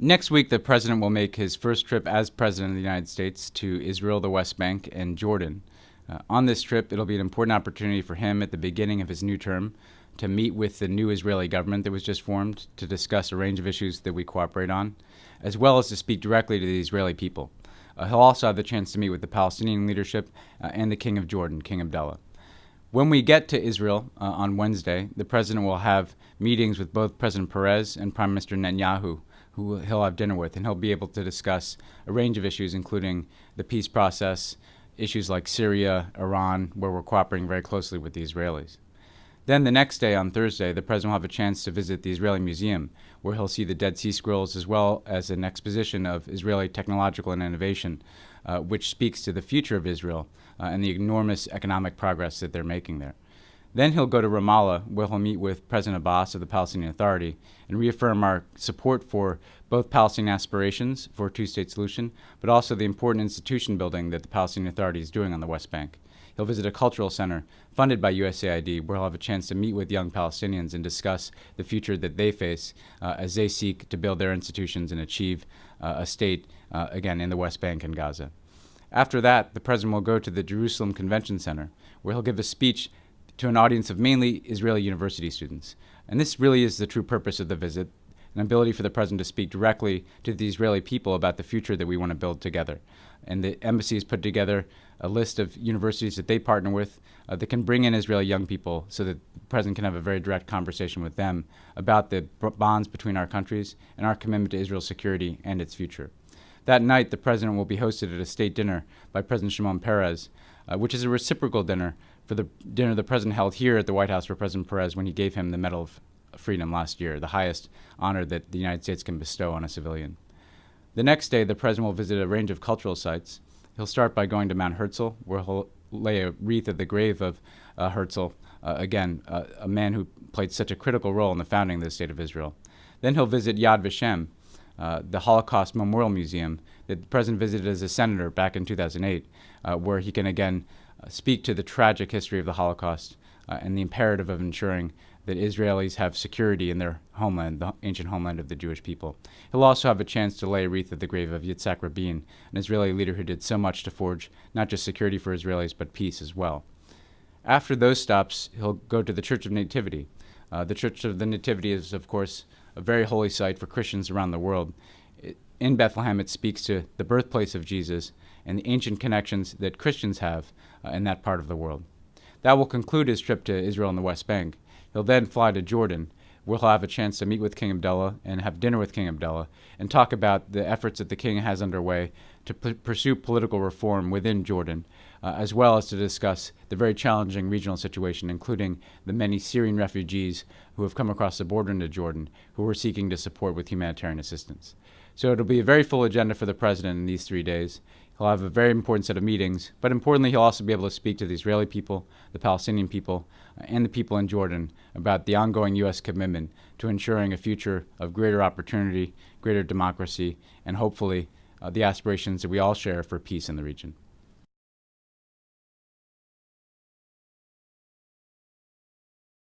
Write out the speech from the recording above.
Next week, the president will make his first trip as president of the United States to Israel, the West Bank, and Jordan. On this trip, it'll be an important opportunity for him at the beginning of his new term to meet with the new Israeli government that was just formed to discuss a range of issues that we cooperate on, as well as to speak directly to the Israeli people. He'll also have the chance to meet with the Palestinian leadership and the King of Jordan, King Abdullah. When we get to Israel on Wednesday, the president will have meetings with both President Perez and Prime Minister Netanyahu, who he'll have dinner with, and he'll be able to discuss a range of issues, including the peace process, issues like Syria, Iran, where we're cooperating very closely with the Israelis. Then the next day, on Thursday, the president will have a chance to visit the Israeli Museum, where he'll see the Dead Sea Scrolls as well as an exposition of Israeli technological and innovation, which speaks to the future of Israel and the enormous economic progress that they're making there. Then he'll go to Ramallah, where he'll meet with President Abbas of the Palestinian Authority and reaffirm our support for both Palestinian aspirations for a two-state solution, but also the important institution building that the Palestinian Authority is doing on the West Bank. He'll visit a cultural center funded by USAID, where he'll have a chance to meet with young Palestinians and discuss the future that they face as they seek to build their institutions and achieve a state, again, in the West Bank and Gaza. After that, the president will go to the Jerusalem Convention Center, where he'll give a speech to an audience of mainly Israeli university students. And this really is the true purpose of the visit, an ability for the president to speak directly to the Israeli people about the future that we want to build together. And the embassy has put together a list of universities that they partner with that can bring in Israeli young people so that the president can have a very direct conversation with them about the bonds between our countries and our commitment to Israel's security and its future. That night, the president will be hosted at a state dinner by President Shimon Peres, which is a reciprocal dinner for the dinner the president held here at the White House for President Perez when he gave him the Medal of Freedom last year, the highest honor that the United States can bestow on a civilian. The next day, the president will visit a range of cultural sites. He'll start by going to Mount Herzl, where he'll lay a wreath at the grave of Herzl, a man who played such a critical role in the founding of the State of Israel. Then he'll visit Yad Vashem, the Holocaust Memorial Museum that the president visited as a senator back in 2008, where he can again speak to the tragic history of the Holocaust and the imperative of ensuring that Israelis have security in their homeland, the ancient homeland of the Jewish people. He'll also have a chance to lay a wreath at the grave of Yitzhak Rabin, an Israeli leader who did so much to forge not just security for Israelis, but peace as well. After those stops, he'll go to the Church of Nativity. The Church of the Nativity is, of course, a very holy site for Christians around the world. In Bethlehem, it speaks to the birthplace of Jesus and the ancient connections that Christians have in that part of the world. That will conclude his trip to Israel and the West Bank. He'll then fly to Jordan, where he'll have a chance to meet with King Abdullah and have dinner with King Abdullah and talk about the efforts that the king has underway to pursue political reform within Jordan, as well as to discuss the very challenging regional situation, including the many Syrian refugees who have come across the border into Jordan, who we're seeking to support with humanitarian assistance. So it'll be a very full agenda for the president in these 3 days. He'll have a very important set of meetings, but importantly, he'll also be able to speak to the Israeli people, the Palestinian people, and the people in Jordan about the ongoing U.S. commitment to ensuring a future of greater opportunity, greater democracy, and hopefully the aspirations that we all share for peace in the region.